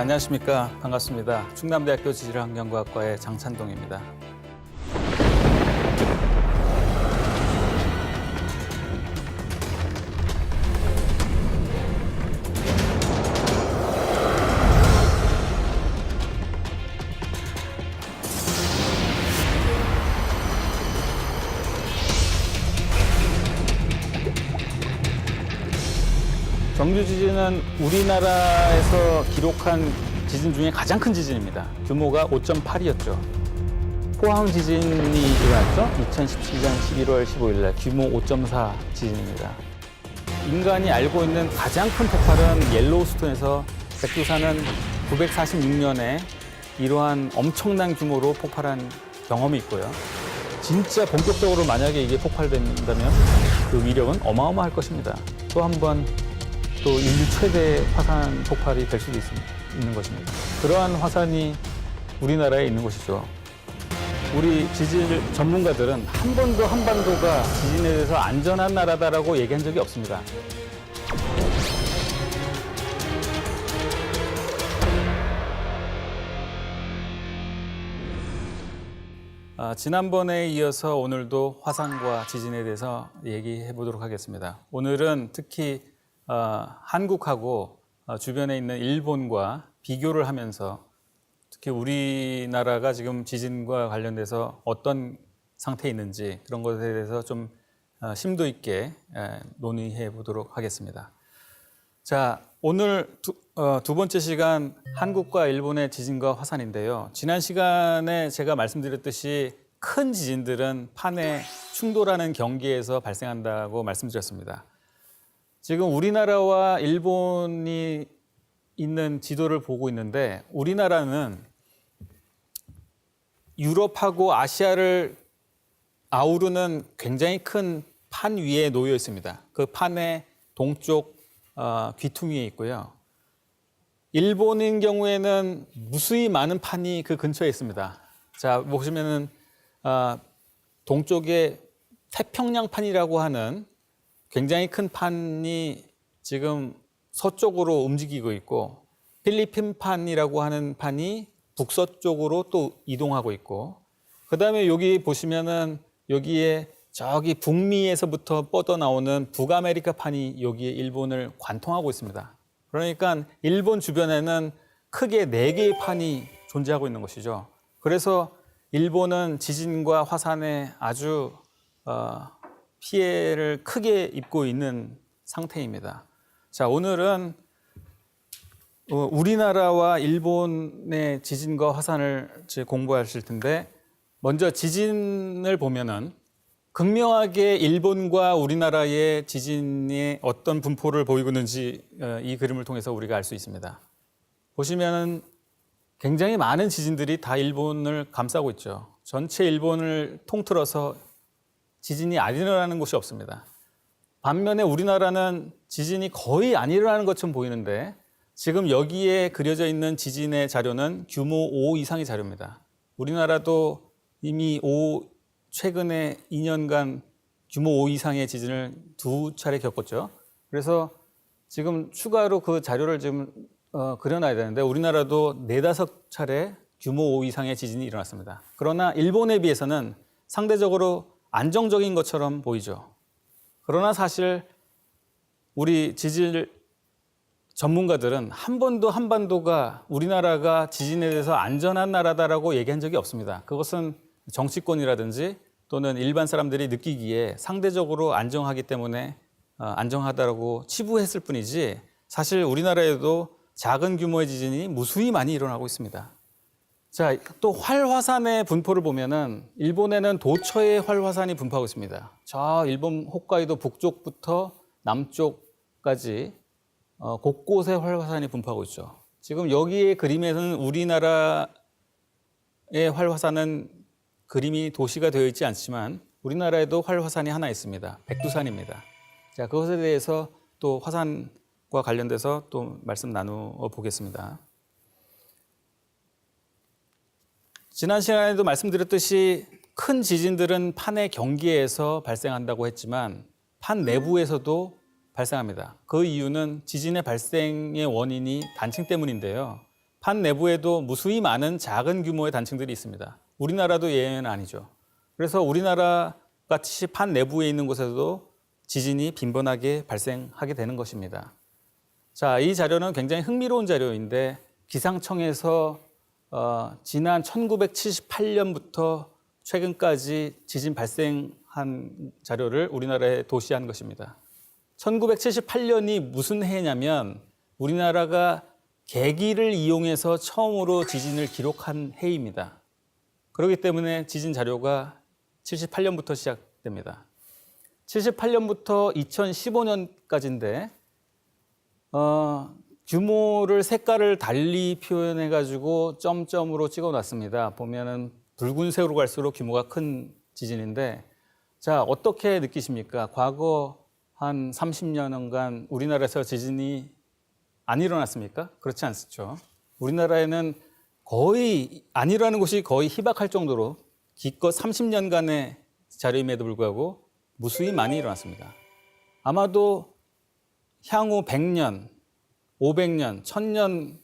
안녕하십니까. 반갑습니다. 충남대학교 지질환경과학과의 장찬동입니다. 정주 지진은 우리나라에서 기록한 지진 중에 가장 큰 지진입니다. 규모가 5.8이었죠. 포항 지진이 일어났죠. 2017년 11월 15일 날 규모 5.4 지진입니다. 인간이 알고 있는 가장 큰 폭발은 옐로우스톤에서 백두산은 946년에 이러한 엄청난 규모로 폭발한 경험이 있고요. 진짜 본격적으로 만약에 이게 폭발된다면 그 위력은 어마어마할 것입니다. 또 한 번 또 인류 최대 화산 폭발이 될 수도 있는 것입니다. 그러한 화산이 우리나라에 있는 것이죠. 우리 지질 전문가들은 한 번도 한반도가 지진에 대해서 안전한 나라다라고 얘기한 적이 없습니다. 지난번에 이어서 오늘도 화산과 지진에 대해서 얘기해 보도록 하겠습니다. 오늘은 특히 한국하고 주변에 있는 일본과 비교를 하면서 특히 우리나라가 지금 지진과 관련돼서 어떤 상태에 있는지 그런 것에 대해서 좀 심도 있게 논의해 보도록 하겠습니다. 자, 오늘 두 번째 시간 한국과 일본의 지진과 화산인데요. 지난 시간에 제가 말씀드렸듯이 큰 지진들은 판에 충돌하는 경계에서 발생한다고 말씀드렸습니다. 지금 우리나라와 일본이 있는 지도를 보고 있는데 우리나라는 유럽하고 아시아를 아우르는 굉장히 큰 판 위에 놓여 있습니다. 그 판의 동쪽 귀퉁이에 있고요. 일본인 경우에는 무수히 많은 판이 그 근처에 있습니다. 자, 보시면은 동쪽에 태평양판이라고 하는 굉장히 큰 판이 지금 서쪽으로 움직이고 있고 필리핀판이라고 하는 판이 북서쪽으로 또 이동하고 있고 그다음에 여기 보시면은 여기에 저기 북미에서부터 뻗어나오는 북아메리카판이 여기에 일본을 관통하고 있습니다. 그러니까 일본 주변에는 크게 4개의 판이 존재하고 있는 것이죠. 그래서 일본은 지진과 화산에 아주 피해를 크게 입고 있는 상태입니다. 자, 오늘은 우리나라와 일본의 지진과 화산을 공부하실 텐데 먼저 지진을 보면은 극명하게 일본과 우리나라의 지진이 어떤 분포를 보이고 있는지 이 그림을 통해서 우리가 알 수 있습니다. 보시면은 굉장히 많은 지진들이 다 일본을 감싸고 있죠. 전체 일본을 통틀어서 지진이 안 일어나는 곳이 없습니다. 반면에 우리나라는 지진이 거의 안 일어나는 것처럼 보이는데 지금 여기에 그려져 있는 지진의 자료는 규모 5 이상의 자료입니다. 우리나라도 이미 최근에 2년간 규모 5 이상의 지진을 2차례 겪었죠. 그래서 지금 추가로 그 자료를 지금 그려놔야 되는데 우리나라도 4-5차례 규모 5 이상의 지진이 일어났습니다. 그러나 일본에 비해서는 상대적으로 안정적인 것처럼 보이죠. 그러나 사실 우리 지질 전문가들은 한 번도 한반도가 우리나라가 지진에 대해서 안전한 나라다라고 얘기한 적이 없습니다. 그것은 정치권이라든지 또는 일반 사람들이 느끼기에 상대적으로 안정하기 때문에 안정하다라고 치부했을 뿐이지 사실 우리나라에도 작은 규모의 지진이 무수히 많이 일어나고 있습니다. 자, 또 활화산의 분포를 보면은 일본에는 도처에 활화산이 분포하고 있습니다. 저 일본 홋카이도 북쪽부터 남쪽까지 곳곳에 활화산이 분포하고 있죠. 지금 여기의 그림에서는 우리나라의 활화산은 그림이 도시가 되어 있지 않지만 우리나라에도 활화산이 하나 있습니다. 백두산입니다. 자, 그것에 대해서 또 화산과 관련돼서 또 말씀 나누어 보겠습니다. 지난 시간에도 말씀드렸듯이 큰 지진들은 판의 경계에서 발생한다고 했지만 판 내부에서도 발생합니다. 그 이유는 지진의 발생의 원인이 단층 때문인데요. 판 내부에도 무수히 많은 작은 규모의 단층들이 있습니다. 우리나라도 예외는 아니죠. 그래서 우리나라 같이 판 내부에 있는 곳에서도 지진이 빈번하게 발생하게 되는 것입니다. 자, 이 자료는 굉장히 흥미로운 자료인데 기상청에서 지난 1978년부터 최근까지 지진 발생한 자료를 우리나라에 도시한 것입니다. 1978년이 무슨 해냐면 우리나라가 계기를 이용해서 처음으로 지진을 기록한 해입니다. 그렇기 때문에 지진 자료가 78년부터 시작됩니다. 78년부터 2015년까지인데 규모를 색깔을 달리 표현해가지고 점점으로 찍어놨습니다. 보면은 붉은색으로 갈수록 규모가 큰 지진인데, 자, 어떻게 느끼십니까? 과거 한 30년간 우리나라에서 지진이 안 일어났습니까? 그렇지 않죠. 우리나라에는 거의 안 일어나는 곳이 거의 희박할 정도로 기껏 30년간의 자료임에도 불구하고 무수히 많이 일어났습니다. 아마도 향후 100년, 500년, 1000년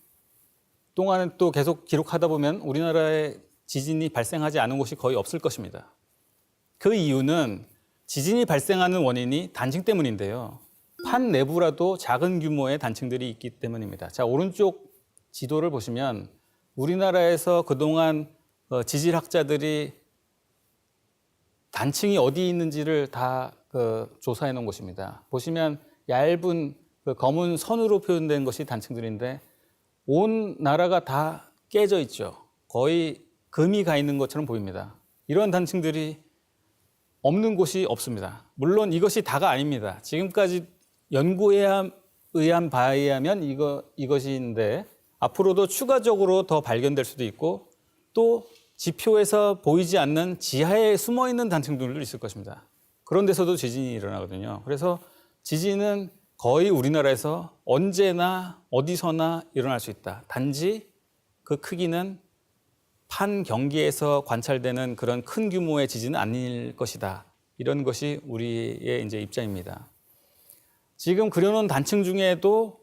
동안은 또 계속 기록하다 보면 우리나라에 지진이 발생하지 않은 곳이 거의 없을 것입니다. 그 이유는 지진이 발생하는 원인이 단층 때문인데요. 판 내부라도 작은 규모의 단층들이 있기 때문입니다. 자, 오른쪽 지도를 보시면 우리나라에서 그동안 지질학자들이 단층이 어디 있는지를 다 조사해 놓은 곳입니다. 보시면 얇은 검은 선으로 표현된 것이 단층들인데 온 나라가 다 깨져 있죠. 거의 금이 가 있는 것처럼 보입니다. 이런 단층들이 없는 곳이 없습니다. 물론 이것이 다가 아닙니다. 지금까지 연구에 의한 바에 의하면 이것인데 앞으로도 추가적으로 더 발견될 수도 있고 또 지표에서 보이지 않는 지하에 숨어 있는 단층들도 있을 것입니다. 그런 데서도 지진이 일어나거든요. 그래서 지진은 거의 우리나라에서 언제나 어디서나 일어날 수 있다. 단지 그 크기는 판 경계에서 관찰되는 그런 큰 규모의 지진은 아닐 것이다. 이런 것이 우리의 이제 입장입니다. 지금 그려놓은 단층 중에도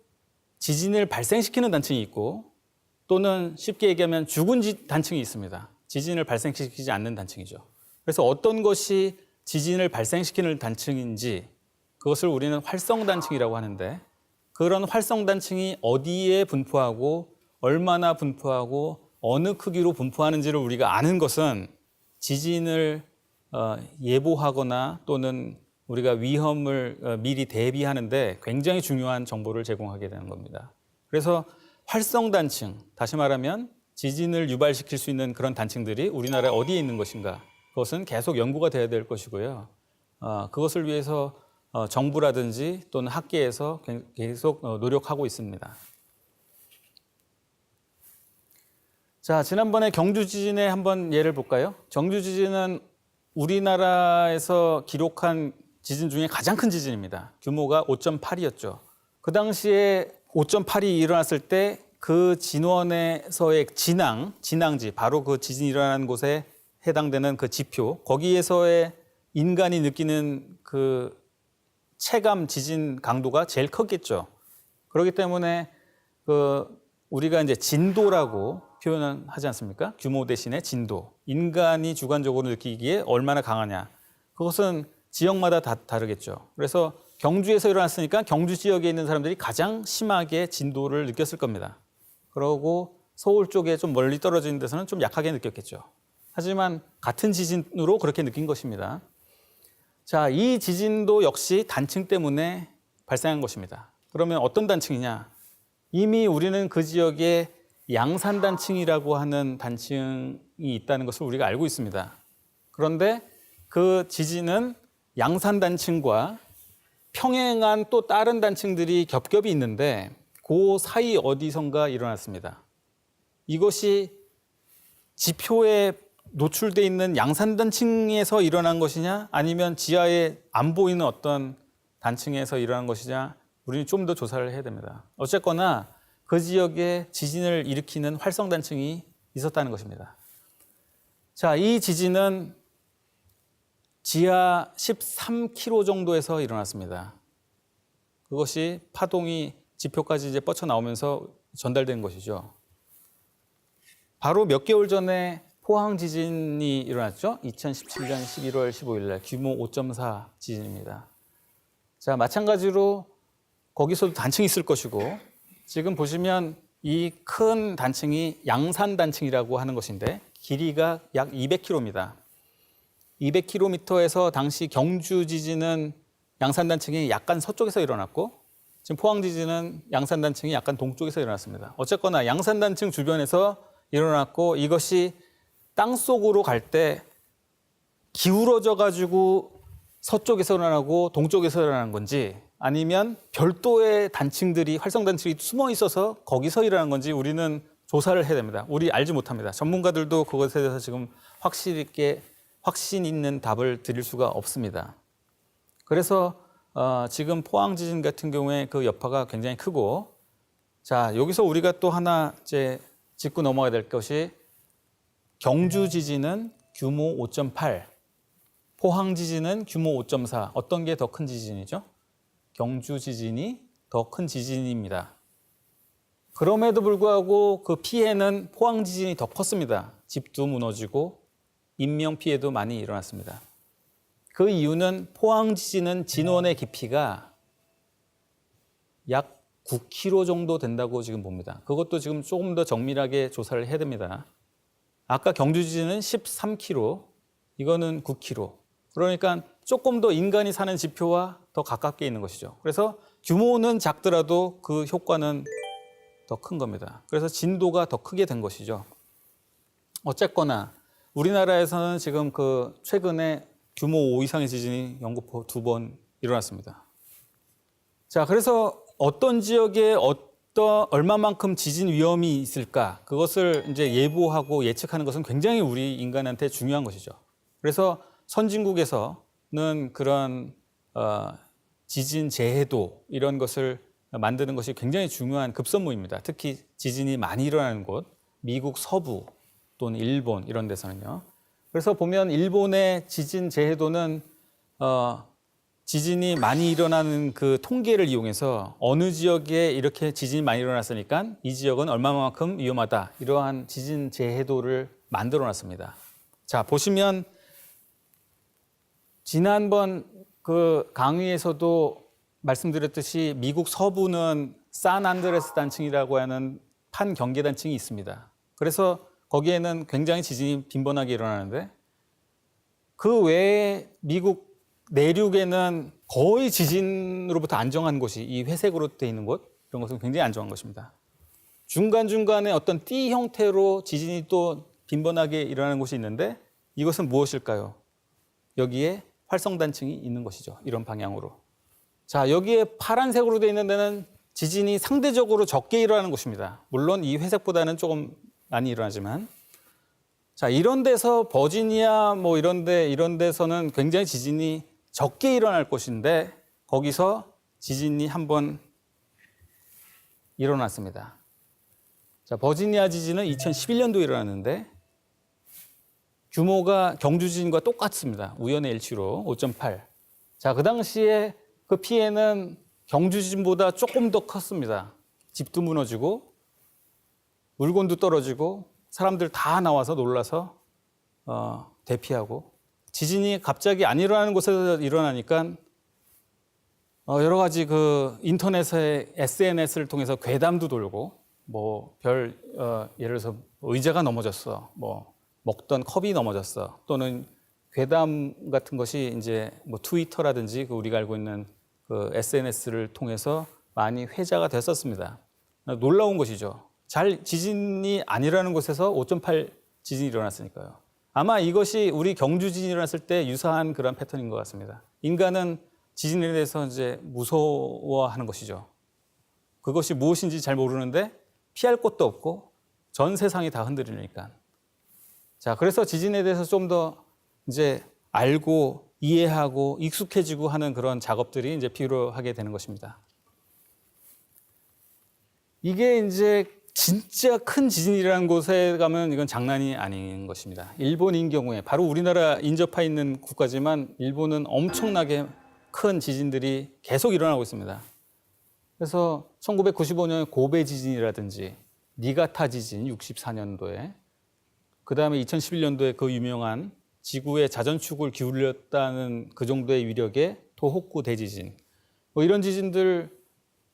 지진을 발생시키는 단층이 있고 또는 쉽게 얘기하면 죽은 단층이 있습니다. 지진을 발생시키지 않는 단층이죠. 그래서 어떤 것이 지진을 발생시키는 단층인지 그것을 우리는 활성단층이라고 하는데 그런 활성단층이 어디에 분포하고 얼마나 분포하고 어느 크기로 분포하는지를 우리가 아는 것은 지진을 예보하거나 또는 우리가 위험을 미리 대비하는데 굉장히 중요한 정보를 제공하게 되는 겁니다. 그래서 활성단층, 다시 말하면 지진을 유발시킬 수 있는 그런 단층들이 우리나라에 어디에 있는 것인가, 그것은 계속 연구가 돼야 될 것이고요. 그것을 위해서 정부라든지 또는 학계에서 계속 노력하고 있습니다. 자, 지난번에 경주 지진의 한번 예를 볼까요? 경주 지진은 우리나라에서 기록한 지진 중에 가장 큰 지진입니다. 규모가 5.8이었죠. 그 당시에 5.8이 일어났을 때 그 진원에서의 진앙지, 바로 그 지진이 일어나는 곳에 해당되는 그 지표, 거기에서의 인간이 느끼는 그 체감 지진 강도가 제일 컸겠죠. 그렇기 때문에 우리가 이제 진도라고 표현을 하지 않습니까? 규모 대신에 진도. 인간이 주관적으로 느끼기에 얼마나 강하냐. 그것은 지역마다 다 다르겠죠. 그래서 경주에서 일어났으니까 경주 지역에 있는 사람들이 가장 심하게 진도를 느꼈을 겁니다. 그러고 서울 쪽에 좀 멀리 떨어진 데서는 좀 약하게 느꼈겠죠. 하지만 같은 지진으로 그렇게 느낀 것입니다. 자, 이 지진도 역시 단층 때문에 발생한 것입니다. 그러면 어떤 단층이냐? 이미 우리는 그 지역에 양산단층이라고 하는 단층이 있다는 것을 우리가 알고 있습니다. 그런데 그 지진은 양산단층과 평행한 또 다른 단층들이 겹겹이 있는데 그 사이 어디선가 일어났습니다. 이것이 지표에 노출돼 있는 양산단층에서 일어난 것이냐 아니면 지하에 안 보이는 어떤 단층에서 일어난 것이냐 우리는 좀 더 조사를 해야 됩니다. 어쨌거나 그 지역에 지진을 일으키는 활성단층이 있었다는 것입니다. 자, 이 지진은 지하 13km 정도에서 일어났습니다. 그것이 파동이 지표까지 이제 뻗쳐 나오면서 전달된 것이죠. 바로 몇 개월 전에 포항 지진이 일어났죠. 2017년 11월 15일 날 규모 5.4 지진입니다. 자, 마찬가지로 거기서도 단층이 있을 것이고 지금 보시면 이 큰 단층이 양산 단층이라고 하는 것인데 길이가 약 200km입니다. 200km에서 당시 경주 지진은 양산 단층이 약간 서쪽에서 일어났고 지금 포항 지진은 양산 단층이 약간 동쪽에서 일어났습니다. 어쨌거나 양산 단층 주변에서 일어났고 이것이 땅 속으로 갈 때 기울어져 가지고 서쪽에서 일어나고 동쪽에서 일어나는 건지 아니면 별도의 단층들이 활성 단층이 숨어 있어서 거기서 일어난 건지 우리는 조사를 해야 됩니다. 우리 알지 못합니다. 전문가들도 그것에 대해서 지금 확신 있는 답을 드릴 수가 없습니다. 그래서 지금 포항 지진 같은 경우에 그 여파가 굉장히 크고 자 여기서 우리가 또 하나 이제 짚고 넘어가야 될 것이 경주 지진은 규모 5.8, 포항 지진은 규모 5.4. 어떤 게 더 큰 지진이죠? 경주 지진이 더 큰 지진입니다. 그럼에도 불구하고 그 피해는 포항 지진이 더 컸습니다. 집도 무너지고 인명 피해도 많이 일어났습니다. 그 이유는 포항 지진은 진원의 깊이가 약 9km 정도 된다고 지금 봅니다. 그것도 지금 조금 더 정밀하게 조사를 해야 됩니다. 아까 경주 지진은 13km, 이거는 9km. 그러니까 조금 더 인간이 사는 지표와 더 가깝게 있는 것이죠. 그래서 규모는 작더라도 그 효과는 더 큰 겁니다. 그래서 진도가 더 크게 된 것이죠. 어쨌거나 우리나라에서는 지금 그 최근에 규모 5 이상의 지진이 영국포 2번 일어났습니다. 자, 그래서 어떤 지역에 얼마만큼 지진 위험이 있을까? 그것을 이제 예보하고 예측하는 것은 굉장히 우리 인간한테 중요한 것이죠. 그래서 선진국에서는 그런 지진 재해도 이런 것을 만드는 것이 굉장히 중요한 급선무입니다. 특히 지진이 많이 일어나는 곳, 미국 서부 또는 일본 이런 데서는요. 그래서 보면 일본의 지진 재해도는 지진이 많이 일어나는 그 통계를 이용해서 어느 지역에 이렇게 지진이 많이 일어났으니까 이 지역은 얼마만큼 위험하다. 이러한 지진 재해도를 만들어 놨습니다. 자, 보시면 지난번 그 강의에서도 말씀드렸듯이 미국 서부는 산안드레스 단층이라고 하는 판경계 단층이 있습니다. 그래서 거기에는 굉장히 지진이 빈번하게 일어나는데 그 외에 미국 내륙에는 거의 지진으로부터 안정한 곳이 이 회색으로 되어 있는 곳 이런 것은 굉장히 안정한 것입니다. 중간중간에 어떤 띠 형태로 지진이 또 빈번하게 일어나는 곳이 있는데 이것은 무엇일까요? 여기에 활성단층이 있는 것이죠. 이런 방향으로. 자, 여기에 파란색으로 되어 있는 데는 지진이 상대적으로 적게 일어나는 곳입니다. 물론 이 회색보다는 조금 많이 일어나지만 자, 이런 데서 버지니아 뭐 이런 데서는 굉장히 지진이 적게 일어날 곳인데 거기서 지진이 한번 일어났습니다. 자, 버지니아 지진은 2011년도에 일어났는데 규모가 경주 지진과 똑같습니다. 우연의 일치로 5.8. 자, 그 당시에 그 피해는 경주 지진보다 조금 더 컸습니다. 집도 무너지고 물건도 떨어지고 사람들 다 나와서 놀라서 대피하고 지진이 갑자기 안 일어나는 곳에서 일어나니까 여러 가지 그 인터넷에 SNS를 통해서 괴담도 돌고 뭐 예를 들어서 의자가 넘어졌어, 뭐 먹던 컵이 넘어졌어, 또는 괴담 같은 것이 이제 뭐 트위터라든지 그 우리가 알고 있는 그 SNS를 통해서 많이 회자가 됐었습니다. 놀라운 것이죠. 지진이 안 일어나는 곳에서 5.8 지진이 일어났으니까요. 아마 이것이 우리 경주 지진이 일어났을 때 유사한 그런 패턴인 것 같습니다. 인간은 지진에 대해서 이제 무서워하는 것이죠. 그것이 무엇인지 잘 모르는데 피할 곳도 없고 전 세상이 다 흔들리니까. 자, 그래서 지진에 대해서 좀 더 이제 알고 이해하고 익숙해지고 하는 그런 작업들이 이제 필요하게 되는 것입니다. 이게 이제 진짜 큰 지진이라는 곳에 가면 이건 장난이 아닌 것입니다. 일본인 경우에 바로 우리나라 인접해 있는 국가지만 일본은 엄청나게 큰 지진들이 계속 일어나고 있습니다. 그래서 1995년 고베 지진이라든지 니가타 지진 64년도에 그다음에 2011년도에 그 유명한 지구의 자전축을 기울였다는 그 정도의 위력의 도호쿠 대지진. 뭐 이런 지진들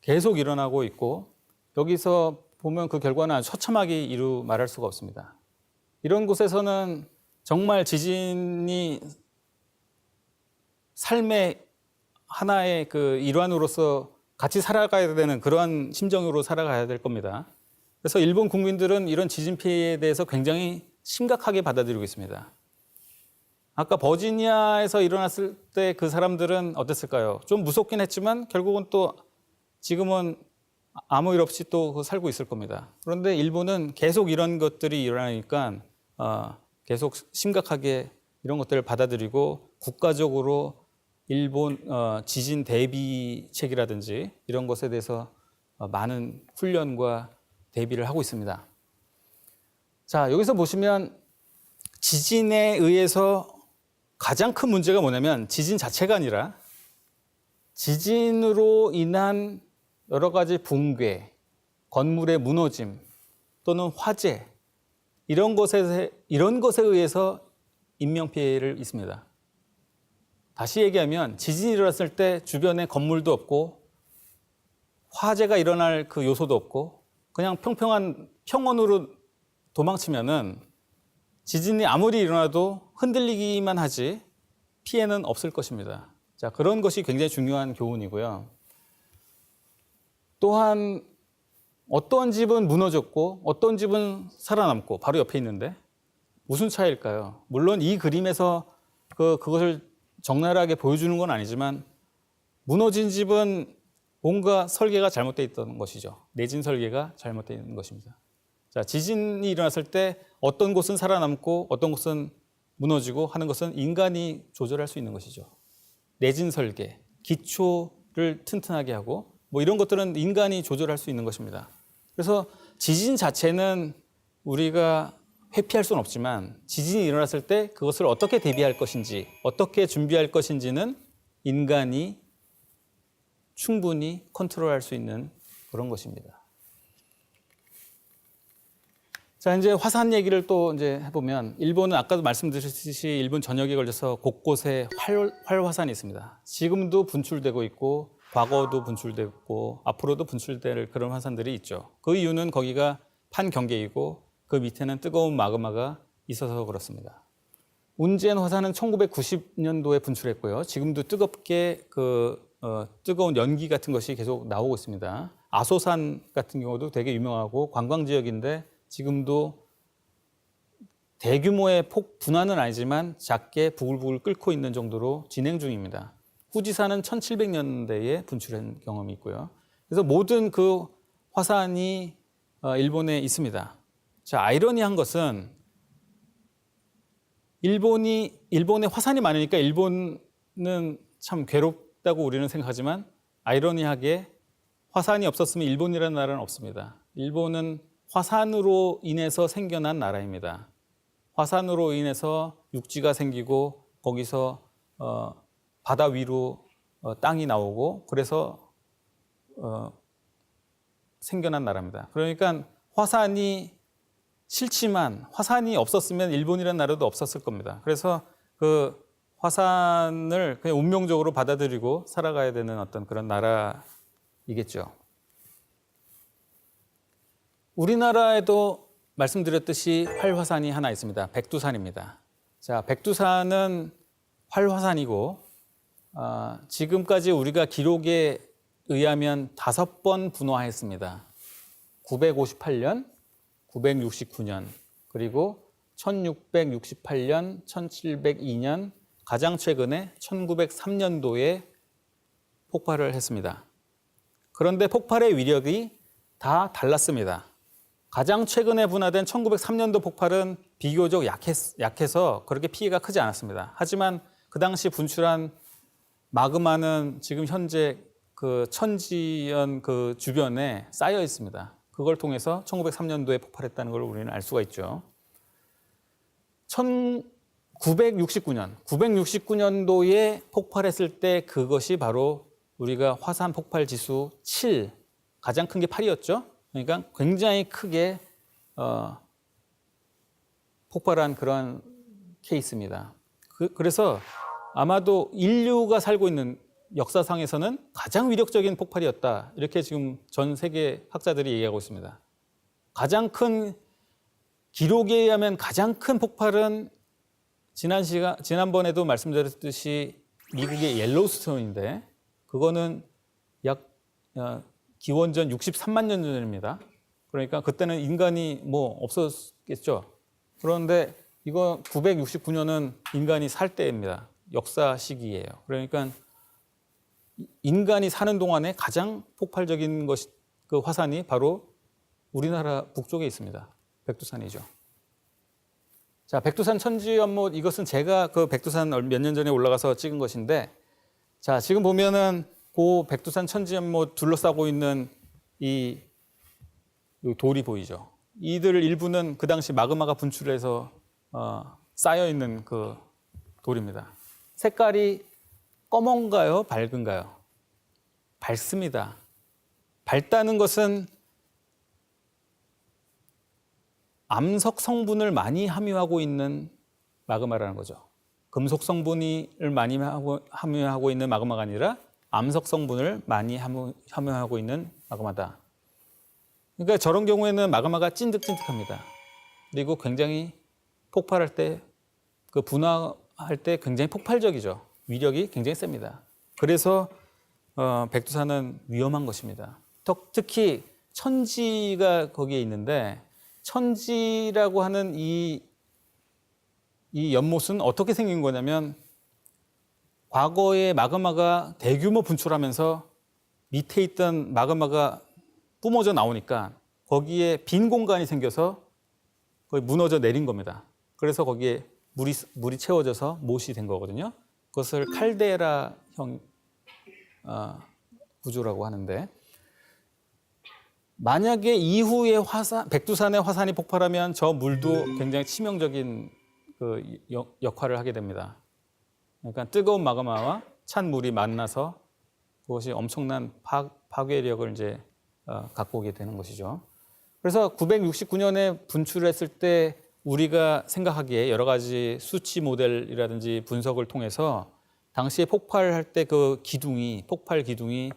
계속 일어나고 있고 여기서 보면 그 결과는 아주 처참하게 이루 말할 수가 없습니다. 이런 곳에서는 정말 지진이 삶의 하나의 그 일환으로서 같이 살아가야 되는 그러한 심정으로 살아가야 될 겁니다. 그래서 일본 국민들은 이런 지진 피해에 대해서 굉장히 심각하게 받아들이고 있습니다. 아까 버지니아에서 일어났을 때 그 사람들은 어땠을까요? 좀 무섭긴 했지만 결국은 또 지금은 아무 일 없이 또 살고 있을 겁니다. 그런데 일본은 계속 이런 것들이 일어나니까 계속 심각하게 이런 것들을 받아들이고 국가적으로 일본 지진 대비책이라든지 이런 것에 대해서 많은 훈련과 대비를 하고 있습니다. 자, 여기서 보시면 지진에 의해서 가장 큰 문제가 뭐냐면 지진 자체가 아니라 지진으로 인한 여러 가지 붕괴, 건물의 무너짐 또는 화재 이런 것에 의해서 인명피해를 있습니다. 다시 얘기하면 지진이 일어났을 때 주변에 건물도 없고 화재가 일어날 그 요소도 없고 그냥 평평한 평원으로 도망치면은 지진이 아무리 일어나도 흔들리기만 하지 피해는 없을 것입니다. 자, 그런 것이 굉장히 중요한 교훈이고요. 또한 어떤 집은 무너졌고 어떤 집은 살아남고 바로 옆에 있는데 무슨 차이일까요? 물론 이 그림에서 그것을 적나라하게 보여주는 건 아니지만 무너진 집은 뭔가 설계가 잘못되어 있던 것이죠. 내진 설계가 잘못되어 있는 것입니다. 자, 지진이 일어났을 때 어떤 곳은 살아남고 어떤 곳은 무너지고 하는 것은 인간이 조절할 수 있는 것이죠. 내진 설계, 기초를 튼튼하게 하고 뭐 이런 것들은 인간이 조절할 수 있는 것입니다. 그래서 지진 자체는 우리가 회피할 수는 없지만 지진이 일어났을 때 그것을 어떻게 대비할 것인지 어떻게 준비할 것인지는 인간이 충분히 컨트롤할 수 있는 그런 것입니다. 자, 이제 화산 얘기를 또 이제 해보면 일본은 아까도 말씀드렸듯이 일본 전역에 걸려서 곳곳에 활화산이 있습니다. 지금도 분출되고 있고 과거도 분출되고 앞으로도 분출될 그런 화산들이 있죠. 그 이유는 거기가 판경계이고 그 밑에는 뜨거운 마그마가 있어서 그렇습니다. 운젠 화산은 1990년도에 분출했고요. 지금도 뜨겁게 뜨거운 연기 같은 것이 계속 나오고 있습니다. 아소산 같은 경우도 되게 유명하고 관광 지역인데 지금도 대규모의 분화는 아니지만 작게 부글부글 끓고 있는 정도로 진행 중입니다. 후지산은 1700년대에 분출한 경험이 있고요. 그래서 모든 그 화산이 일본에 있습니다. 자, 아이러니한 것은 일본에 화산이 많으니까 일본은 참 괴롭다고 우리는 생각하지만 아이러니하게 화산이 없었으면 일본이라는 나라는 없습니다. 일본은 화산으로 인해서 생겨난 나라입니다. 화산으로 인해서 육지가 생기고 거기서 바다 위로 땅이 나오고 그래서 생겨난 나라입니다. 그러니까 화산이 싫지만 화산이 없었으면 일본이라는 나라도 없었을 겁니다. 그래서 그 화산을 그냥 운명적으로 받아들이고 살아가야 되는 어떤 그런 나라이겠죠. 우리나라에도 말씀드렸듯이 활화산이 하나 있습니다. 백두산입니다. 자, 백두산은 활화산이고 지금까지 우리가 기록에 의하면 5번 분화했습니다. 958년, 969년, 그리고 1668년, 1702년, 가장 최근에 1903년도에 폭발을 했습니다. 그런데 폭발의 위력이 다 달랐습니다. 가장 최근에 분화된 1903년도 폭발은 비교적 약해서 그렇게 피해가 크지 않았습니다. 하지만 그 당시 분출한 마그마는 지금 현재 그 천지연 그 주변에 쌓여 있습니다. 그걸 통해서 1903년도에 폭발했다는 걸 우리는 알 수가 있죠. 969년도에 폭발했을 때 그것이 바로 우리가 화산 폭발 지수 7, 가장 큰 게 8이었죠. 그러니까 굉장히 크게 폭발한 그런 케이스입니다. 그래서 아마도 인류가 살고 있는 역사상에서는 가장 위력적인 폭발이었다. 이렇게 지금 전 세계 학자들이 얘기하고 있습니다. 가장 큰 기록에 의하면 가장 큰 폭발은 지난번에도 말씀드렸듯이 미국의 옐로우스톤인데 그거는 약 기원전 63만 년 전입니다. 그러니까 그때는 인간이 뭐 없었겠죠. 그런데 이거 969년은 인간이 살 때입니다. 역사 시기예요. 그러니까 인간이 사는 동안에 가장 폭발적인 것이 그 화산이 바로 우리나라 북쪽에 있습니다. 백두산이죠. 자, 백두산 천지연못 이것은 제가 그 백두산 몇 년 전에 올라가서 찍은 것인데 자, 지금 보면은 그 백두산 천지연못 둘러싸고 있는 이 돌이 보이죠. 이들 일부는 그 당시 마그마가 분출해서 쌓여 있는 그 돌입니다. 색깔이 검은가요? 밝은가요? 밝습니다. 밝다는 것은 암석 성분을 많이 함유하고 있는 마그마라는 거죠. 금속 성분을 많이 함유하고 있는 마그마가 아니라 암석 성분을 많이 함유하고 있는 마그마다. 그러니까 저런 경우에는 마그마가 찐득찐득합니다. 그리고 굉장히 폭발할 때, 그 분화할 때 굉장히 폭발적이죠. 위력이 굉장히 셉니다. 그래서 백두산은 위험한 것입니다. 특히 천지가 거기에 있는데 천지라고 하는 이 연못은 어떻게 생긴 거냐면 과거에 마그마가 대규모 분출하면서 밑에 있던 마그마가 뿜어져 나오니까 거기에 빈 공간이 생겨서 거의 무너져 내린 겁니다. 그래서 거기에 물이 채워져서 못이 된 거거든요. 그것을 칼데라형 구조라고 하는데 만약에 이후에 백두산의 화산이 폭발하면 저 물도 굉장히 치명적인 그 역할을 하게 됩니다. 그러니까 뜨거운 마그마와 찬 물이 만나서 그것이 엄청난 파괴력을 이제 갖고 오게 되는 것이죠. 그래서 969년에 분출했을 때 우리가 생각하기에 여러 가지 수치 모델이라든지 분석을 통해서 당시에 폭발할 때 그 폭발 기둥이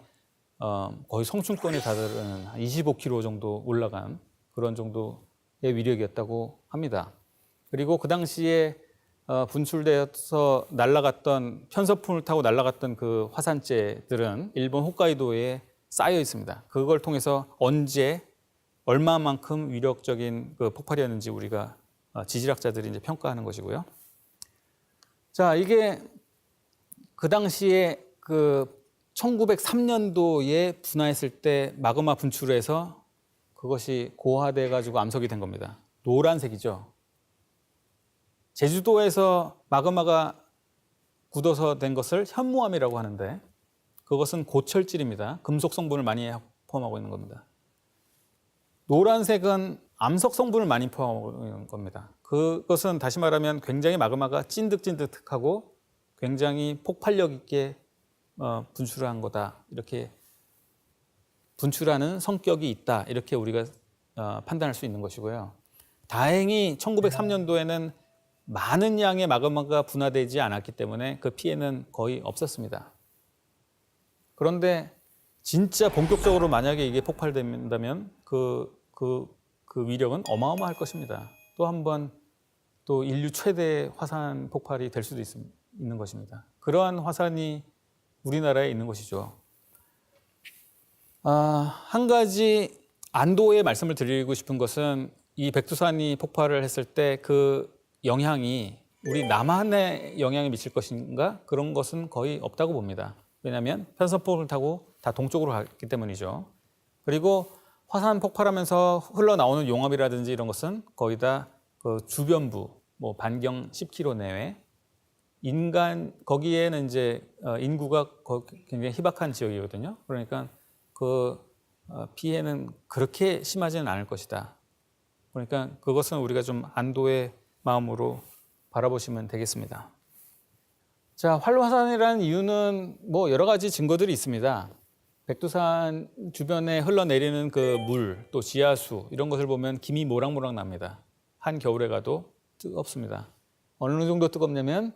거의 성층권에 다다르는 25km 정도 올라간 그런 정도의 위력이었다고 합니다. 그리고 그 당시에 분출되어서 날아갔던 편서풍을 타고 날아갔던 그 화산재들은 일본 홋카이도에 쌓여 있습니다. 그걸 통해서 언제 얼마만큼 위력적인 그 폭발이었는지 우리가 지질학자들이 이제 평가하는 것이고요. 자, 이게 그 당시에 그 1903년도에 분화했을 때 마그마 분출해서 그것이 고화돼 가지고 암석이 된 겁니다. 노란색이죠. 제주도에서 마그마가 굳어서 된 것을 현무암이라고 하는데 그것은 고철질입니다. 금속 성분을 많이 포함하고 있는 겁니다. 노란색은 암석 성분을 많이 포함하고 있는 겁니다. 그것은 다시 말하면 굉장히 마그마가 찐득찐득하고 굉장히 폭발력 있게 분출한 거다. 이렇게 분출하는 성격이 있다. 이렇게 우리가 판단할 수 있는 것이고요. 다행히 1903년도에는 많은 양의 마그마가 분화되지 않았기 때문에 그 피해는 거의 없었습니다. 그런데 진짜 본격적으로 만약에 이게 폭발된다면 그 위력은 어마어마할 것입니다. 또 한 번 또 인류 최대 화산 폭발이 될 수도 있는 것입니다. 그러한 화산이 우리나라에 있는 것이죠. 한 가지 안도의 말씀을 드리고 싶은 것은 이 백두산이 폭발을 했을 때 그 영향이 우리 남한에 영향이 미칠 것인가? 그런 것은 거의 없다고 봅니다. 왜냐하면 편서풍을 타고 다 동쪽으로 갔기 때문이죠. 그리고 화산 폭발하면서 흘러나오는 용암이라든지 이런 것은 거의 다 그 주변부, 뭐 반경 10km 내외 거기에는 이제 인구가 굉장히 희박한 지역이거든요. 그러니까 그 피해는 그렇게 심하지는 않을 것이다. 그러니까 그것은 우리가 좀 안도의 마음으로 바라보시면 되겠습니다. 자, 활화산이라는 이유는 뭐 여러 가지 증거들이 있습니다. 백두산 주변에 흘러내리는 그 물, 또 지하수 이런 것을 보면 김이 모락모락 납니다. 한겨울에 가도 뜨겁습니다. 어느 정도 뜨겁냐면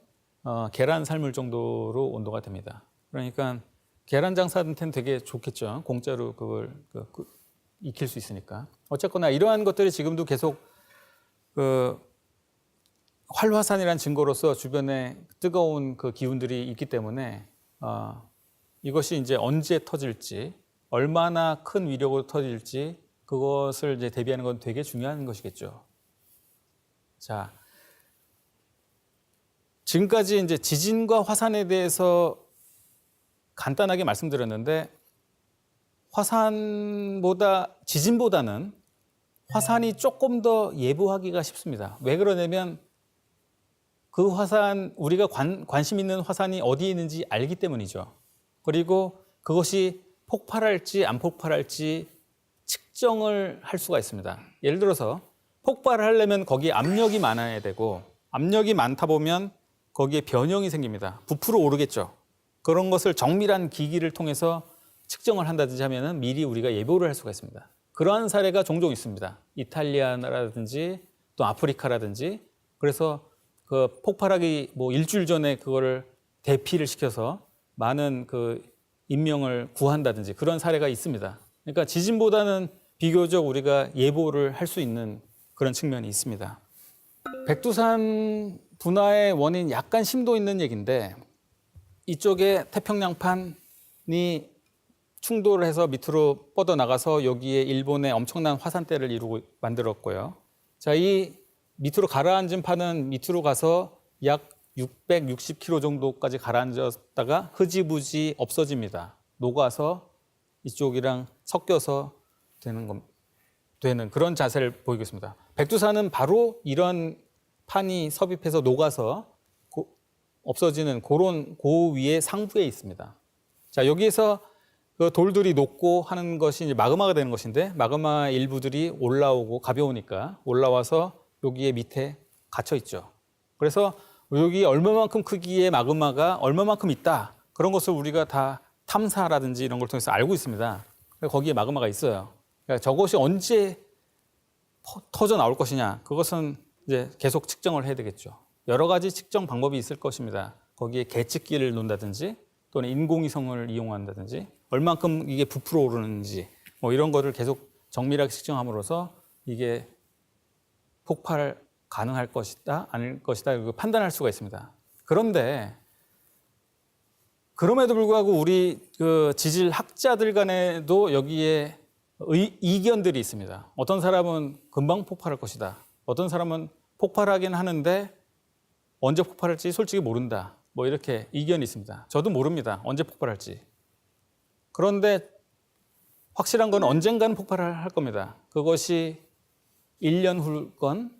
계란 삶을 정도로 온도가 됩니다. 그러니까 계란 장사한테는 되게 좋겠죠. 공짜로 그걸 익힐 수 있으니까. 어쨌거나 이러한 것들이 지금도 계속 활화산이라는 증거로서 주변에 뜨거운 그 기운들이 있기 때문에 이것이 이제 언제 터질지, 얼마나 큰 위력으로 터질지 그것을 이제 대비하는 건 되게 중요한 것이겠죠. 자, 지금까지 이제 지진과 화산에 대해서 간단하게 말씀드렸는데 지진보다는 화산이 조금 더 예보하기가 쉽습니다. 왜 그러냐면 그 화산, 우리가 관심 있는 화산이 어디에 있는지 알기 때문이죠. 그리고 그것이 폭발할지 안 폭발할지 측정을 할 수가 있습니다. 예를 들어서 폭발을 하려면 거기에 압력이 많아야 되고 압력이 많다 보면 거기에 변형이 생깁니다. 부풀어 오르겠죠. 그런 것을 정밀한 기기를 통해서 측정을 한다든지 하면은 미리 우리가 예보를 할 수가 있습니다. 그러한 사례가 종종 있습니다. 이탈리아라든지 또 아프리카라든지. 그래서 그 폭발하기 뭐 일주일 전에 그거를 대피를 시켜서 많은 그 인명을 구한다든지 그런 사례가 있습니다. 그러니까 지진보다는 비교적 우리가 예보를 할 수 있는 그런 측면이 있습니다. 백두산 분화의 원인 약간 심도 있는 얘기인데 이쪽에 태평양판이 충돌을 해서 밑으로 뻗어나가서 여기에 일본의 엄청난 화산대를 이루고 만들었고요. 자, 이 밑으로 가라앉은 판은 밑으로 가서 약 660km 정도까지 가라앉았다가 흐지부지 없어집니다. 녹아서 이쪽이랑 섞여서 되는 그런 자세를 보이고 있습니다. 백두산은 바로 이런 판이 섭입해서 녹아서 없어지는 그런 위의 상부에 있습니다. 자, 여기에서 그 돌들이 녹고 하는 것이 이제 마그마가 되는 것인데 마그마 일부들이 올라오고 가벼우니까 올라와서 여기에 밑에 갇혀 있죠. 그래서 여기 얼마만큼 크기의 마그마가 얼마만큼 있다. 그런 것을 우리가 다 탐사라든지 이런 걸 통해서 알고 있습니다. 거기에 마그마가 있어요. 그러니까 저것이 언제 터져 나올 것이냐. 그것은 이제 계속 측정을 해야 되겠죠. 여러 가지 측정 방법이 있을 것입니다. 거기에 계측기를 놓는다든지 또는 인공위성을 이용한다든지 얼만큼 이게 부풀어 오르는지 뭐 이런 거를 계속 정밀하게 측정함으로써 이게 폭발 가능할 것이다 아닐 것이다 이거 판단할 수가 있습니다. 그런데 그럼에도 불구하고 우리 그 지질 학자들 간에도 여기에 이견들이 있습니다. 어떤 사람은 금방 폭발할 것이다. 어떤 사람은 폭발하긴 하는데 언제 폭발할지 솔직히 모른다. 뭐 이렇게 이견이 있습니다. 저도 모릅니다. 언제 폭발할지. 그런데 확실한 건 언젠가는 폭발을 할 겁니다. 그것이 1년 후건,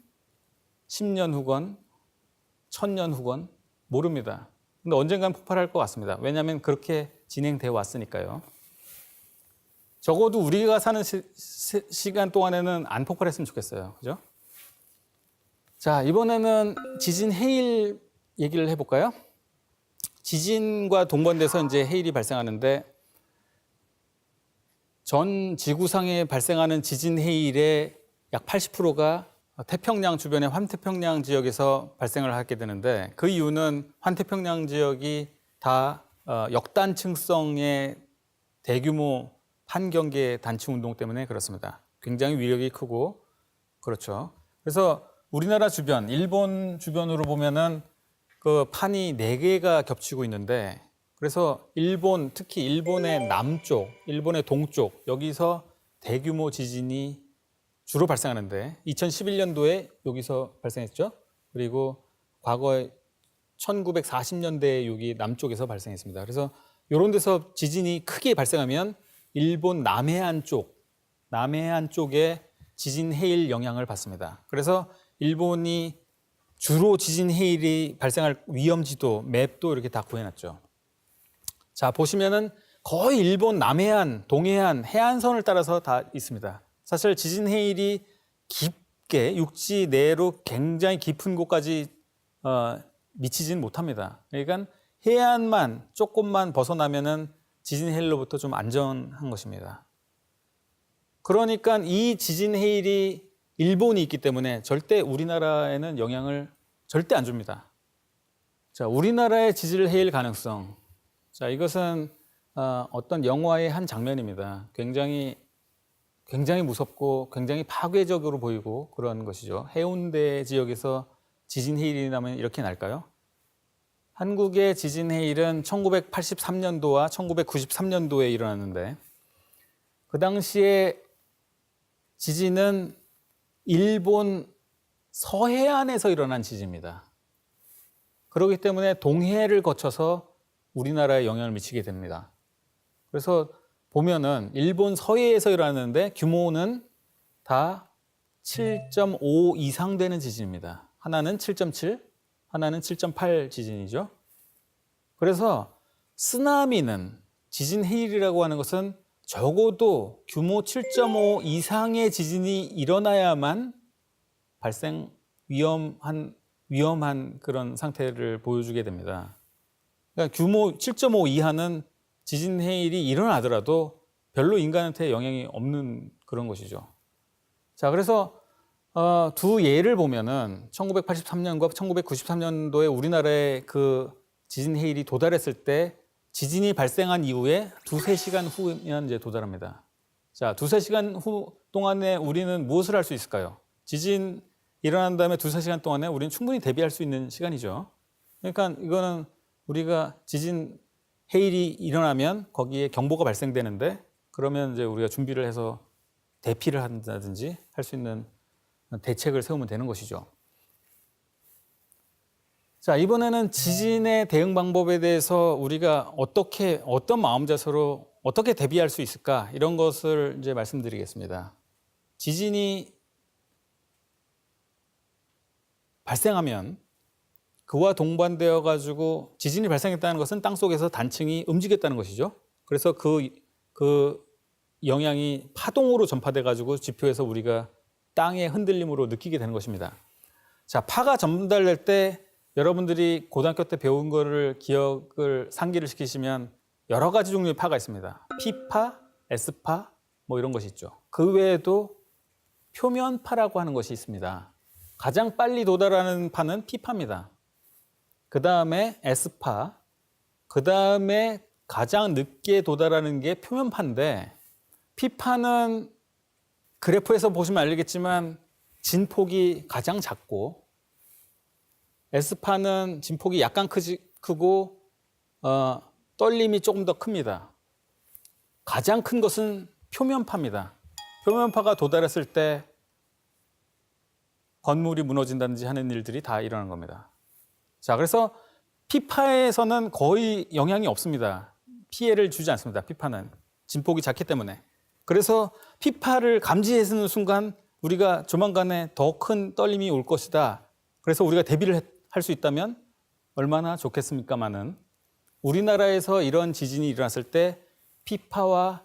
10년 후건, 1000년 후건 모릅니다. 근데 언젠가는 폭발할 것 같습니다. 왜냐하면 그렇게 진행되어 왔으니까요. 적어도 우리가 사는 시간 동안에는 안 폭발했으면 좋겠어요. 그죠? 자, 이번에는 지진 해일 얘기를 해볼까요? 지진과 동반돼서 이제 해일이 발생하는데 전 지구상에 발생하는 지진 해일의 약 80%가 태평양 주변의 환태평양 지역에서 발생을 하게 되는데 그 이유는 환태평양 지역이 다 역단층성의 대규모 판경계 단층 운동 때문에 그렇습니다. 굉장히 위력이 크고 그렇죠. 그래서 우리나라 주변, 일본 주변으로 보면은 그 판이 4개가 겹치고 있는데 그래서 일본, 특히 일본의 남쪽, 일본의 동쪽 여기서 대규모 지진이 주로 발생하는데 2011년도에 여기서 발생했죠. 그리고 과거에 1940년대에 여기 남쪽에서 발생했습니다. 그래서 이런 데서 지진이 크게 발생하면 일본 남해안 쪽에 지진 해일 영향을 받습니다. 그래서 일본이 주로 지진 해일이 발생할 위험지도, 맵도 이렇게 다 구해놨죠. 자, 보시면은 거의 일본 남해안, 동해안, 해안선을 따라서 다 있습니다. 사실 지진 해일이 깊게 육지 내로 굉장히 깊은 곳까지 미치진 못합니다. 그러니까 해안만 조금만 벗어나면은 지진 해일로부터 좀 안전한 것입니다. 그러니까 이 지진 해일이 일본이 있기 때문에 절대 우리나라에는 영향을 절대 안 줍니다. 자, 우리나라의 지질 해일 가능성. 자, 이것은 어떤 영화의 한 장면입니다. 굉장히 무섭고 굉장히 파괴적으로 보이고 그런 것이죠. 해운대 지역에서 지진 해일이 나면 이렇게 날까요? 한국의 지진 해일은 1983년도와 1993년도에 일어났는데 그 당시에 지진은 일본 서해안에서 일어난 지진입니다. 그렇기 때문에 동해를 거쳐서 우리나라에 영향을 미치게 됩니다. 그래서 보면은 일본 서해에서 일어났는데 규모는 다 7.5 이상 되는 지진입니다. 하나는 7.7, 하나는 7.8 지진이죠. 그래서 쓰나미는 지진 해일이라고 하는 것은 적어도 규모 7.5 이상의 지진이 일어나야만 발생 위험한 그런 상태를 보여주게 됩니다. 그러니까 규모 7.5 이하는 지진 해일이 일어나더라도 별로 인간한테 영향이 없는 그런 것이죠. 자, 그래서 두 예를 보면은 1983년과 1993년도에 우리나라에 그 지진 해일이 도달했을 때 지진이 발생한 이후에 2-3시간 후면 이제 도달합니다. 자, 2-3시간 후 동안에 우리는 무엇을 할 수 있을까요? 지진 일어난 다음에 2-3시간 동안에 우리는 충분히 대비할 수 있는 시간이죠. 그러니까 이거는 우리가 지진 해일이 일어나면 거기에 경보가 발생되는데 그러면 이제 우리가 준비를 해서 대피를 한다든지 할 수 있는 대책을 세우면 되는 것이죠. 자, 이번에는 지진의 대응 방법에 대해서 우리가 어떤 마음 자세로 어떻게 대비할 수 있을까 이런 것을 이제 말씀드리겠습니다. 지진이 발생하면 그와 동반되어 가지고 지진이 발생했다는 것은 땅속에서 단층이 움직였다는 것이죠. 그래서 그 영향이 파동으로 전파돼 가지고 지표에서 우리가 땅의 흔들림으로 느끼게 되는 것입니다. 자, 파가 전달될 때 여러분들이 고등학교 때 배운 거를 상기를 시키시면 여러 가지 종류의 파가 있습니다. P파, S파 뭐 이런 것이 있죠. 그 외에도 표면파라고 하는 것이 있습니다. 가장 빨리 도달하는 파는 P파입니다. 그 다음에 S파, 그 다음에 가장 늦게 도달하는 게 표면파인데 P파는 그래프에서 보시면 알겠지만 진폭이 가장 작고 S파는 진폭이 약간 크고 떨림이 조금 더 큽니다. 가장 큰 것은 표면파입니다. 표면파가 도달했을 때 건물이 무너진다든지 하는 일들이 다 일어나는 겁니다. 자, 그래서 P파에서는 거의 영향이 없습니다. 피해를 주지 않습니다. P파는 진폭이 작기 때문에. 그래서 P파를 감지하는 순간 우리가 조만간에 더 큰 떨림이 올 것이다. 그래서 우리가 대비를 할 수 있다면 얼마나 좋겠습니까마는 우리나라에서 이런 지진이 일어났을 때 P파와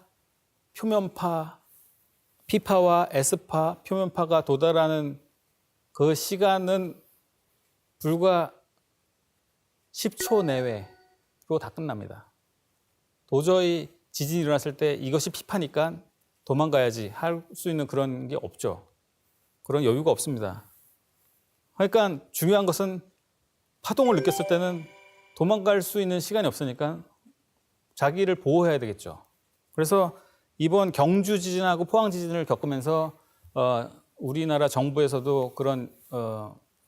표면파, P파와 S파, 표면파가 도달하는 그 시간은 불과 10초 내외로 다 끝납니다. 도저히 지진이 일어났을 때 이것이 P파니까 도망가야지 할 수 있는 그런 게 없죠. 그런 여유가 없습니다. 그러니까 중요한 것은 파동을 느꼈을 때는 도망갈 수 있는 시간이 없으니까 자기를 보호해야 되겠죠. 그래서 이번 경주 지진하고 포항 지진을 겪으면서 우리나라 정부에서도 그런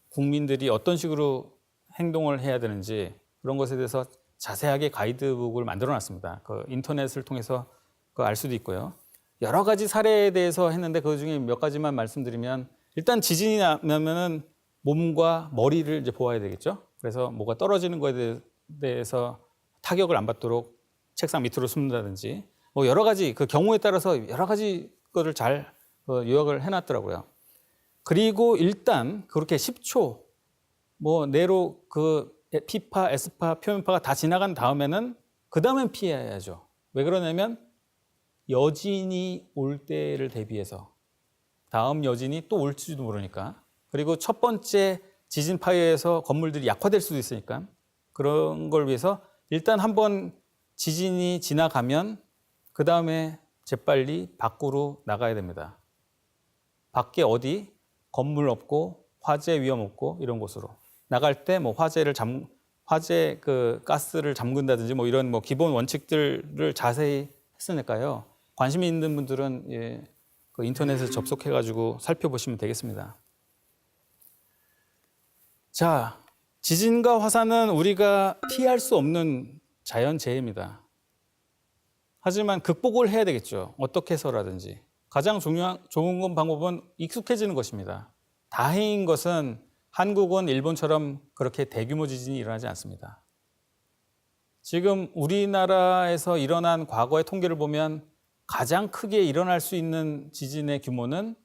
국민들이 어떤 식으로 행동을 해야 되는지 그런 것에 대해서 자세하게 가이드북을 만들어 놨습니다. 그 인터넷을 통해서 알 수도 있고요. 여러 가지 사례에 대해서 했는데 그 중에 몇 가지만 말씀드리면 일단 지진이 나면은 몸과 머리를 이제 보호해야 되겠죠. 그래서 뭐가 떨어지는 거에 대해서 타격을 안 받도록 책상 밑으로 숨는다든지 뭐 여러 가지 그 경우에 따라서 여러 가지 거를 잘 요약을 해놨더라고요. 그리고 일단 그렇게 10초 뭐 내로 그 P파, S파, 표면파가 다 지나간 다음에는 그 다음엔 피해야죠. 왜 그러냐면 여진이 올 때를 대비해서 다음 여진이 또 올지도 모르니까 그리고 첫 번째 지진 파괴에서 건물들이 약화될 수도 있으니까 그런 걸 위해서 일단 한번 지진이 지나가면 그 다음에 재빨리 밖으로 나가야 됩니다. 밖에 어디 건물 없고 화재 위험 없고 이런 곳으로 나갈 때 뭐 화재 그 가스를 잠근다든지 뭐 이런 뭐 기본 원칙들을 자세히 했으니까요. 관심 있는 분들은 예, 그 인터넷에 접속해가지고 살펴보시면 되겠습니다. 자, 지진과 화산은 우리가 피할 수 없는 자연재해입니다. 하지만 극복을 해야 되겠죠. 어떻게 해서라든지. 가장 좋은 방법은 익숙해지는 것입니다. 다행인 것은 한국은 일본처럼 그렇게 대규모 지진이 일어나지 않습니다. 지금 우리나라에서 일어난 과거의 통계를 보면 가장 크게 일어날 수 있는 지진의 규모는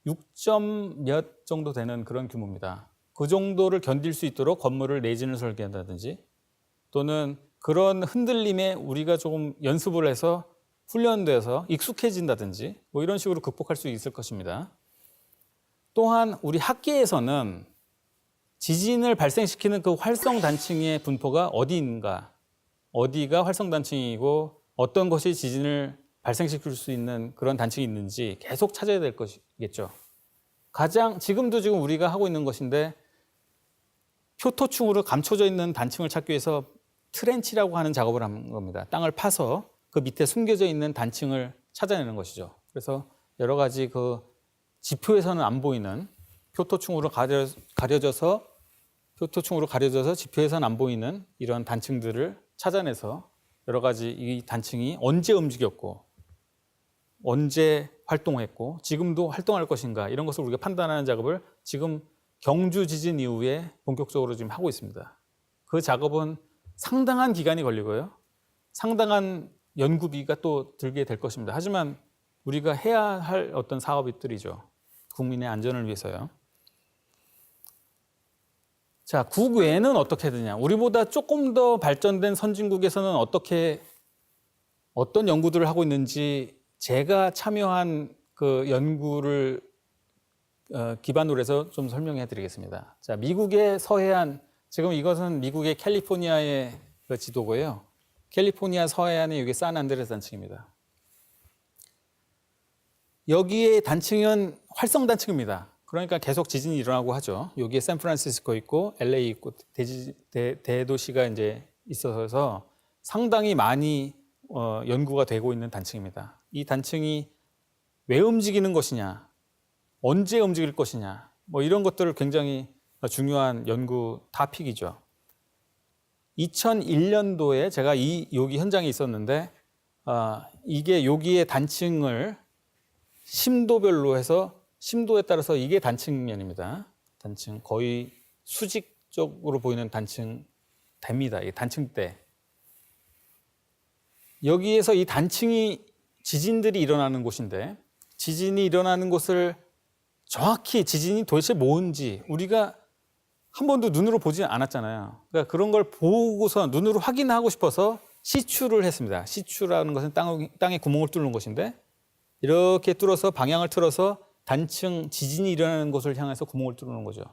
6점 몇 정도 되는 그런 규모입니다. 그 정도를 견딜 수 있도록 건물을 내진을 설계한다든지 또는 그런 흔들림에 우리가 조금 연습을 해서 훈련돼서 익숙해진다든지 뭐 이런 식으로 극복할 수 있을 것입니다. 또한 우리 학계에서는 지진을 발생시키는 그 활성단층의 분포가 어디인가, 어디가 활성단층이고 어떤 것이 지진을 발생시킬 수 있는 그런 단층이 있는지 계속 찾아야 될 것이겠죠. 지금도 지금 우리가 하고 있는 것인데 표토층으로 감춰져 있는 단층을 찾기 위해서 트렌치라고 하는 작업을 하는 겁니다. 땅을 파서 그 밑에 숨겨져 있는 단층을 찾아내는 것이죠. 그래서 여러 가지 그 지표에서는 안 보이는 표토층으로 가려져서 지표에서는 안 보이는 이런 단층들을 찾아내서 여러 가지 이 단층이 언제 움직였고 언제 활동했고 지금도 활동할 것인가 이런 것을 우리가 판단하는 작업을 지금 경주 지진 이후에 본격적으로 지금 하고 있습니다. 그 작업은 상당한 기간이 걸리고요. 상당한 연구비가 또 들게 될 것입니다. 하지만 우리가 해야 할 어떤 사업들이죠. 국민의 안전을 위해서요. 자, 국외는 어떻게 되냐? 우리보다 조금 더 발전된 선진국에서는 어떤 연구들을 하고 있는지 제가 참여한 그 연구를 기반으로 해서 좀 설명해 드리겠습니다. 자, 미국의 서해안, 지금 이것은 미국의 캘리포니아의 그 지도고요. 캘리포니아 서해안의 이게 산안드레스 단층입니다. 여기에 단층은 활성 단층입니다. 그러니까 계속 지진이 일어나고 하죠. 여기에 샌프란시스코 있고 LA 있고 대도시가 이제 있어서 상당히 많이 연구가 되고 있는 단층입니다. 이 단층이 왜 움직이는 것이냐, 언제 움직일 것이냐, 뭐 이런 것들을 굉장히 중요한 연구 토픽이죠. 2001년도에 제가 여기 현장에 있었는데 이게 여기에 단층을 심도별로 해서 심도에 따라서 이게 단층면입니다. 단층 거의 수직적으로 보이는 단층대입니다. 이 단층대. 여기에서 이 단층이 지진들이 일어나는 곳인데 지진이 일어나는 곳을 정확히 지진이 도대체 뭔지 우리가 한 번도 눈으로 보지 않았잖아요. 그러니까 그런 걸 보고서 눈으로 확인하고 싶어서 시추를 했습니다. 시추라는 것은 땅에 구멍을 뚫는 것인데 이렇게 뚫어서 방향을 틀어서 단층 지진이 일어나는 곳을 향해서 구멍을 뚫는 거죠.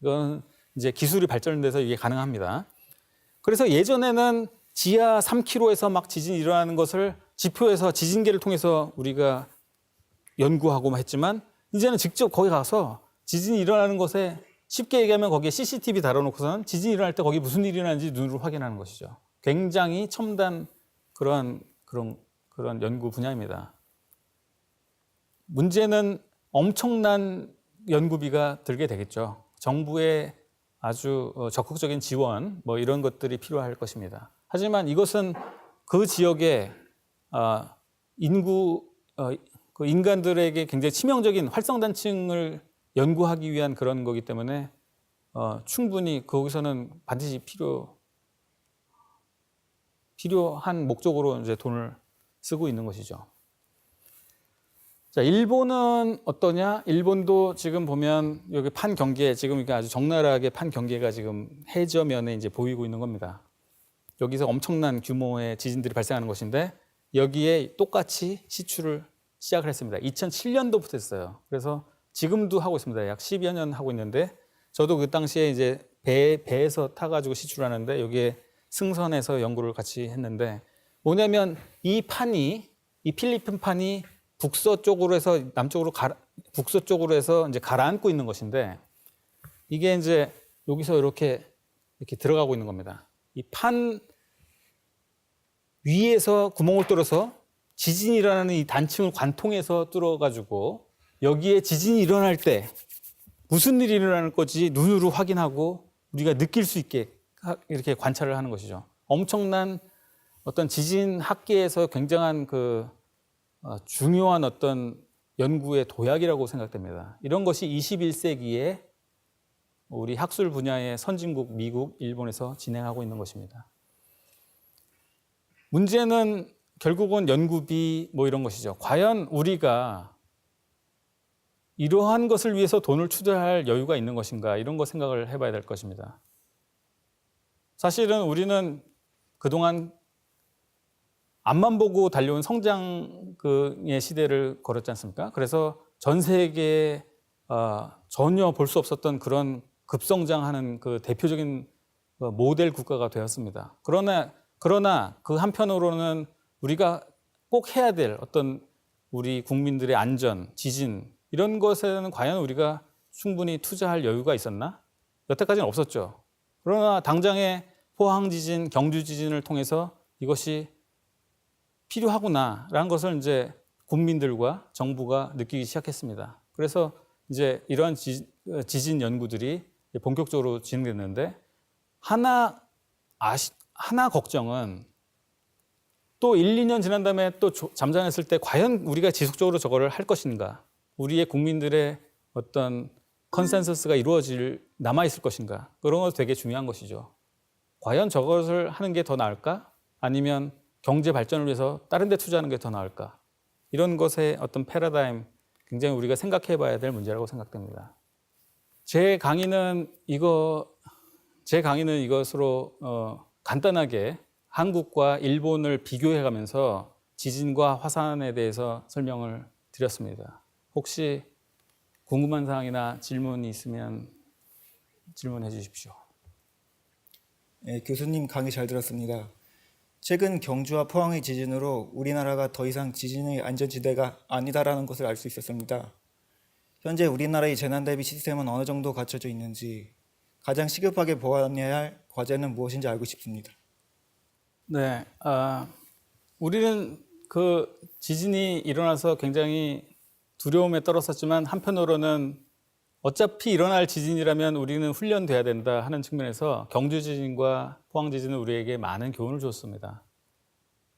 이건 이제 기술이 발전돼서 이게 가능합니다. 그래서 예전에는 지하 3km에서 막 지진이 일어나는 것을 지표에서 지진계를 통해서 우리가 연구하고 했지만 이제는 직접 거기 가서 지진이 일어나는 곳에 쉽게 얘기하면 거기에 CCTV 달아놓고서는 지진이 일어날 때 거기 무슨 일이 일어나는지 눈으로 확인하는 것이죠. 굉장히 첨단 그런 연구 분야입니다. 문제는 엄청난 연구비가 들게 되겠죠. 정부의 아주 적극적인 지원 뭐 이런 것들이 필요할 것입니다. 하지만 이것은 그 지역의 그 인간들에게 굉장히 치명적인 활성단층을 연구하기 위한 그런 거기 때문에 충분히 거기서는 반드시 필요한 목적으로 이제 돈을 쓰고 있는 것이죠. 자, 일본은 어떠냐? 일본도 지금 보면 여기 판 경계, 지금 아주 적나라하게 판 경계가 지금 해저면에 이제 보이고 있는 겁니다. 여기서 엄청난 규모의 지진들이 발생하는 것인데 여기에 똑같이 시추를 시작을 했습니다. 2007년도부터 했어요. 그래서 지금도 하고 있습니다. 약 10여 년 하고 있는데 저도 그 당시에 이제 배에서 타가지고 시추를 하는데 여기에 승선해서 연구를 같이 했는데 뭐냐면 이 필리핀 판이 북서쪽으로 해서 남쪽으로 북서쪽으로 해서 이제 가라앉고 있는 것인데 이게 이제 여기서 이렇게 들어가고 있는 겁니다. 이 판 위에서 구멍을 뚫어서 지진이 일어나는 이 단층을 관통해서 뚫어가지고 여기에 지진이 일어날 때 무슨 일이 일어나는 건지 눈으로 확인하고 우리가 느낄 수 있게 이렇게 관찰을 하는 것이죠. 엄청난 어떤 지진 학계에서 굉장한 중요한 어떤 연구의 도약이라고 생각됩니다. 이런 것이 21세기에 우리 학술 분야의 선진국 미국, 일본에서 진행하고 있는 것입니다. 문제는 결국은 연구비 이런 것이죠. 과연 우리가 이러한 것을 위해서 돈을 투자할 여유가 있는 것인가 이런 거 생각을 해봐야 될 것입니다. 사실은 우리는 그동안 앞만 보고 달려온 성장의 시대를 걸었지 않습니까? 그래서 전 세계에 전혀 볼 수 없었던 그런 급성장하는 그 대표적인 모델 국가가 되었습니다. 그러나 그 한편으로는 우리가 꼭 해야 될 어떤 우리 국민들의 안전, 지진 이런 것에는 과연 우리가 충분히 투자할 여유가 있었나? 여태까지는 없었죠. 그러나 당장의 포항 지진, 경주 지진을 통해서 이것이 필요하구나라는 것을 이제 국민들과 정부가 느끼기 시작했습니다. 그래서 이제 이러한 지진 연구들이 본격적으로 진행됐는데 하나 걱정은 또 1, 2년 지난 다음에 또 잠잠했을 때 과연 우리가 지속적으로 저거를 할 것인가? 우리의 국민들의 어떤 컨센서스가 남아있을 것인가? 그런 것도 되게 중요한 것이죠. 과연 저것을 하는 게 더 나을까? 아니면 경제 발전을 위해서 다른 데 투자하는 게 더 나을까? 이런 것의 어떤 패러다임, 굉장히 우리가 생각해 봐야 될 문제라고 생각됩니다. 제 강의는 이것으로 간단하게 한국과 일본을 비교해 가면서 지진과 화산에 대해서 설명을 드렸습니다. 혹시 궁금한 사항이나 질문이 있으면 질문해 주십시오. 네, 교수님 강의 잘 들었습니다. 최근 경주와 포항의 지진으로 우리나라가 더 이상 지진의 안전지대가 아니다라는 것을 알 수 있었습니다. 현재 우리나라의 재난대비 시스템은 어느 정도 갖춰져 있는지, 가장 시급하게 보완해야 할 과제는 무엇인지 알고 싶습니다. 네, 우리는 그 지진이 일어나서 굉장히 두려움에 떨었었지만 한편으로는 어차피 일어날 지진이라면 우리는 훈련돼야 된다 하는 측면에서 경주 지진과 포항 지진은 우리에게 많은 교훈을 줬습니다.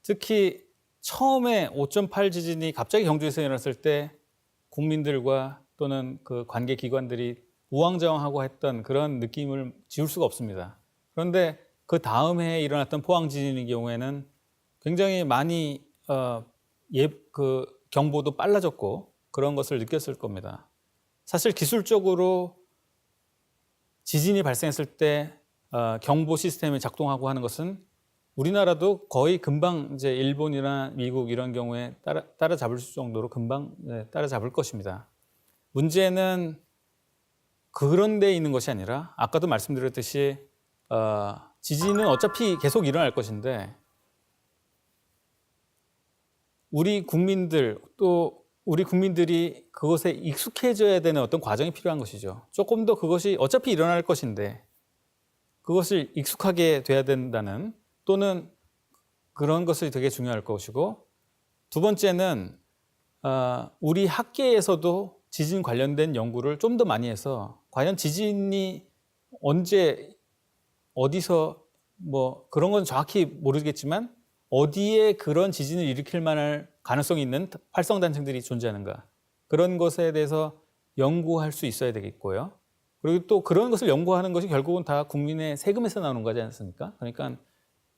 특히 처음에 5.8 지진이 갑자기 경주에서 일어났을 때 국민들과 또는 그 관계 기관들이 우왕좌왕하고 했던 그런 느낌을 지울 수가 없습니다. 그런데 그 다음 해에 일어났던 포항 지진의 경우에는 굉장히 많이 경보도 빨라졌고 그런 것을 느꼈을 겁니다. 사실 기술적으로 지진이 발생했을 때 경보 시스템이 작동하고 하는 것은 우리나라도 거의 금방 이제 일본이나 미국 이런 경우에 따라잡을 정도로 금방 따라잡을 것입니다. 문제는 그런 데 있는 것이 아니라 아까도 말씀드렸듯이 지진은 어차피 계속 일어날 것인데 우리 국민들이 그것에 익숙해져야 되는 어떤 과정이 필요한 것이죠. 조금 더 그것이 어차피 일어날 것인데 그것을 익숙하게 돼야 된다는 또는 그런 것이 되게 중요할 것이고 두 번째는 우리 학계에서도 지진 관련된 연구를 좀 더 많이 해서 과연 지진이 언제 어디서 그런 건 정확히 모르겠지만 어디에 그런 지진을 일으킬 만한 가능성이 있는 활성단층들이 존재하는가 그런 것에 대해서 연구할 수 있어야 되겠고요. 그리고 또 그런 것을 연구하는 것이 결국은 다 국민의 세금에서 나오는 거지 않습니까? 그러니까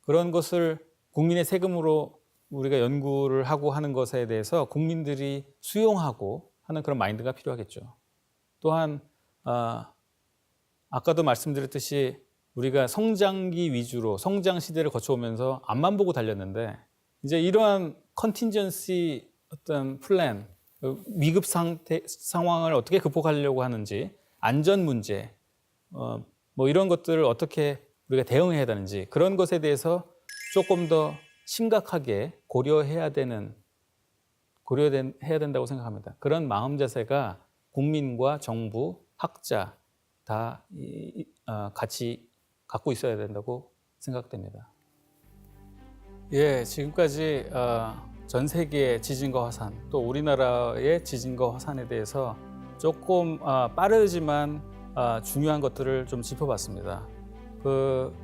그런 것을 국민의 세금으로 우리가 연구를 하고 하는 것에 대해서 국민들이 수용하고 하는 그런 마인드가 필요하겠죠. 또한 아까도 말씀드렸듯이 우리가 성장기 위주로 성장 시대를 거쳐오면서 앞만 보고 달렸는데 이제 이러한 컨틴전시 어떤 플랜, 위급 상황을 어떻게 극복하려고 하는지 안전 문제 이런 것들을 어떻게 우리가 대응해야 되는지 그런 것에 대해서 조금 더 심각하게 고려해야 되는 고려해야 된다고 생각합니다. 그런 마음 자세가 국민과 정부, 학자 다 같이 갖고 있어야 된다고 생각됩니다. 예, 지금까지 전 세계의 지진과 화산, 또 우리나라의 지진과 화산에 대해서 조금 빠르지만 중요한 것들을 좀 짚어봤습니다. 그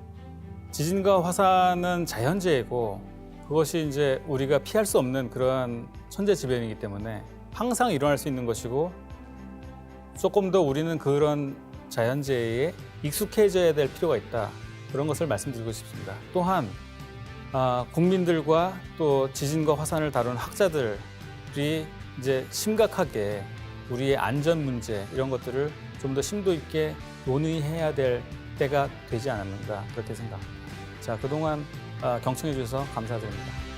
지진과 화산은 자연재해고 그것이 이제 우리가 피할 수 없는 그러한 천재지변이기 때문에 항상 일어날 수 있는 것이고 조금 더 우리는 그런 자연재해에 익숙해져야 될 필요가 있다. 그런 것을 말씀드리고 싶습니다. 또한 국민들과 또 지진과 화산을 다루는 학자들이 이제 심각하게 우리의 안전 문제 이런 것들을 좀 더 심도 있게 논의해야 될 때가 되지 않았는가 그렇게 생각합니다. 자, 그동안 경청해 주셔서 감사드립니다.